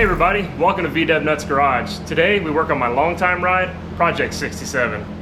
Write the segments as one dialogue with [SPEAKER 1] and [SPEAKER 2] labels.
[SPEAKER 1] Hey everybody, welcome to VW Nuts Garage. Today we work on my longtime ride, Project 67.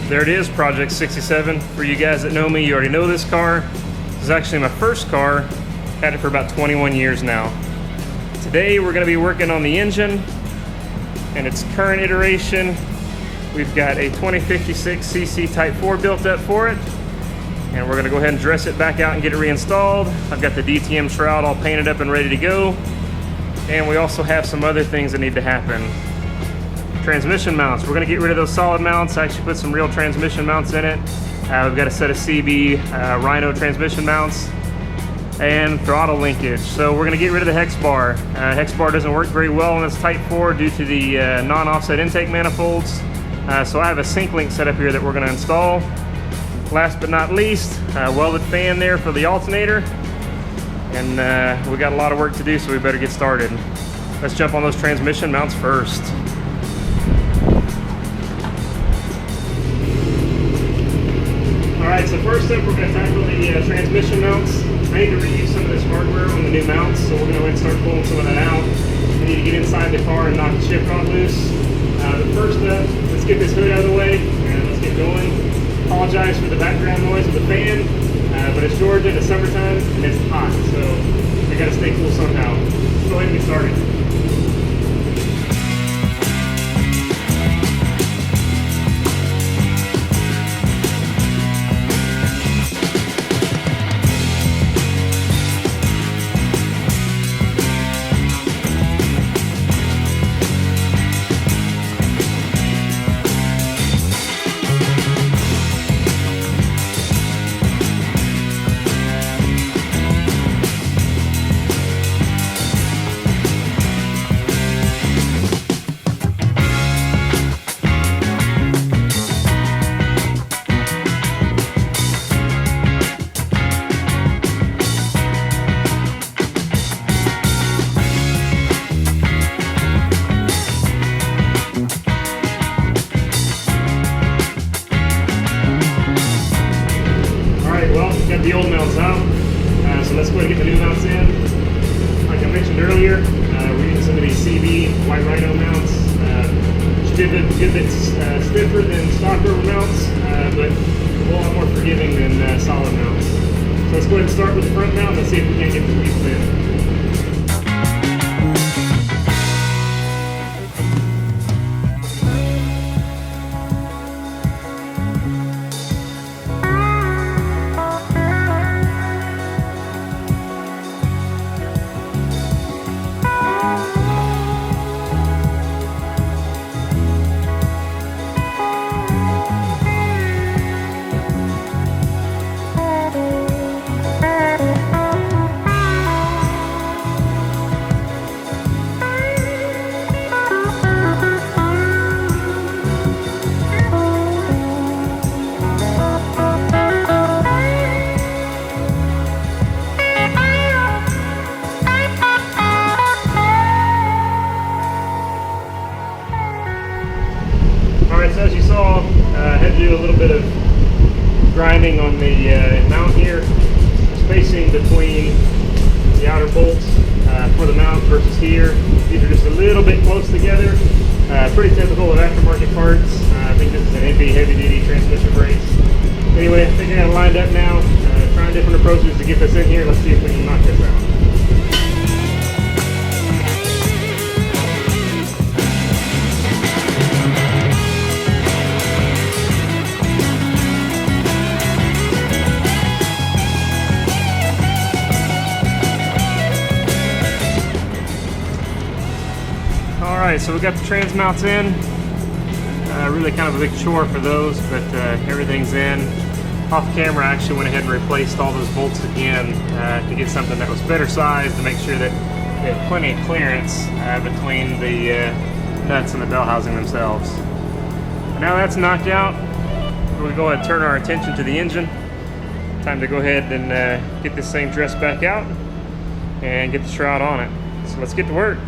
[SPEAKER 1] There it is, Project 67. For you guys that know me, you already know this car. This is actually my first car. Had it for about 21 years now. Today we're going to be working on the engine and its current iteration. We've got a 2056 cc Type 4 built up for it, and we're going to go ahead and dress it back out and get it reinstalled. I've got the DTM shroud all painted up and ready to go, and we also have some other things that need to happen. Transmission mounts. We're going to get rid of those solid mounts. I actually put some real transmission mounts in it. We've got a set of CB Rhino transmission mounts and throttle linkage. So we're going to get rid of the hex bar. Hex bar doesn't work very well on this Type 4 due to the non-offset intake manifolds. So I have a Synclink set up here that we're going to install. Last but not least, welded fan there for the alternator. And we got a lot of work to do, so we better get started. Let's jump on those transmission mounts first. Alright, so first up we're going to tackle the transmission mounts. I need to reuse some of this hardware on the new mounts, so we're going to go ahead and start pulling some of that out. We need to get inside the car and knock the shift rod loose. But first up, let's get this hood out of the way and let's get going. Apologize for the background noise of the fan, but it's Georgia, it's summertime, and it's hot, so we got to stay cool somehow. Let's go ahead and get started. Got the old mounts out, so let's go ahead and get the new mounts in. Like I mentioned earlier, we're using some of these CB White Rhino mounts. Just a bit stiffer than stock rubber mounts, but a lot more forgiving than solid mounts. So let's go ahead and start with the front mount and see if we can't get the wheels in. So as you saw, I had to do a little bit of grinding on the mount here. The spacing between the outer bolts for the mount versus here, these are just a little bit close together. Pretty typical of aftermarket parts. I think this is an MP heavy duty transmission brakes. Anyway, I think I got it lined up now. Trying different approaches to get this in here. Let's see if we can knock this out. Alright, so we got the trans mounts in. Really kind of a big chore for those, but everything's in. Off camera, I actually went ahead and replaced all those bolts again to get something that was better sized to make sure that they had plenty of clearance between the nuts and the bell housing themselves. Now that's knocked out, we're going to go ahead and turn our attention to the engine. Time to go ahead and get this thing dressed back out and get the shroud on it. So let's get to work.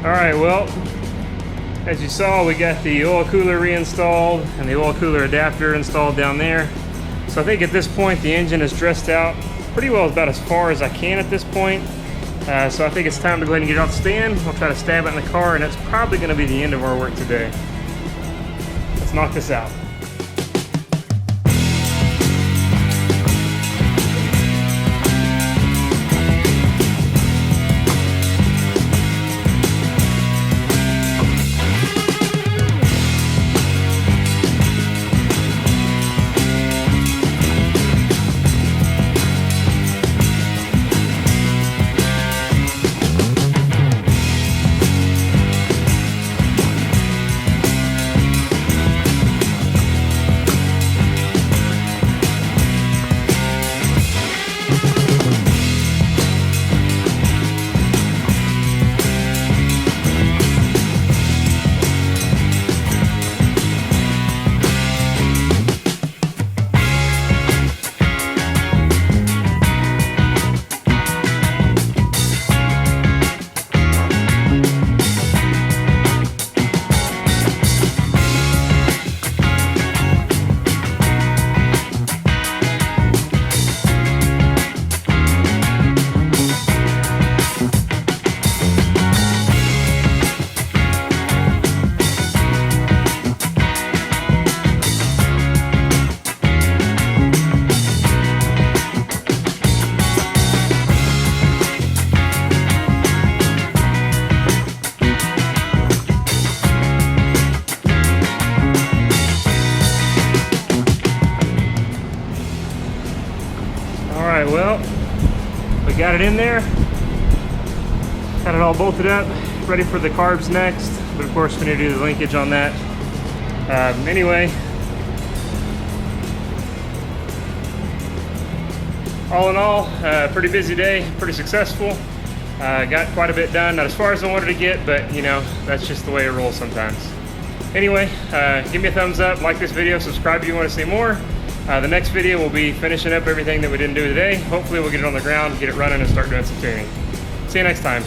[SPEAKER 1] Alright, well, as you saw, we got the oil cooler reinstalled and the oil cooler adapter installed down there. So I think at this point the engine is dressed out pretty well, about as far as I can at this point. So I think it's time to go ahead and get it off the stand. I'll try to stab it in the car, and that's probably going to be the end of our work today. Let's knock this out. well, we got it in there. Got it all bolted up, ready for the carbs next. But of course, we need to do the linkage on that. Anyway, all in all, pretty busy day, pretty successful. Got quite a bit done, not as far as I wanted to get, but you know, that's just the way it rolls sometimes. Anyway, give me a thumbs up, like this video, subscribe if you want to see more. The next video will be finishing up everything that we didn't do today. Hopefully we'll get it on the ground, get it running, and start doing some tuning. See you next time.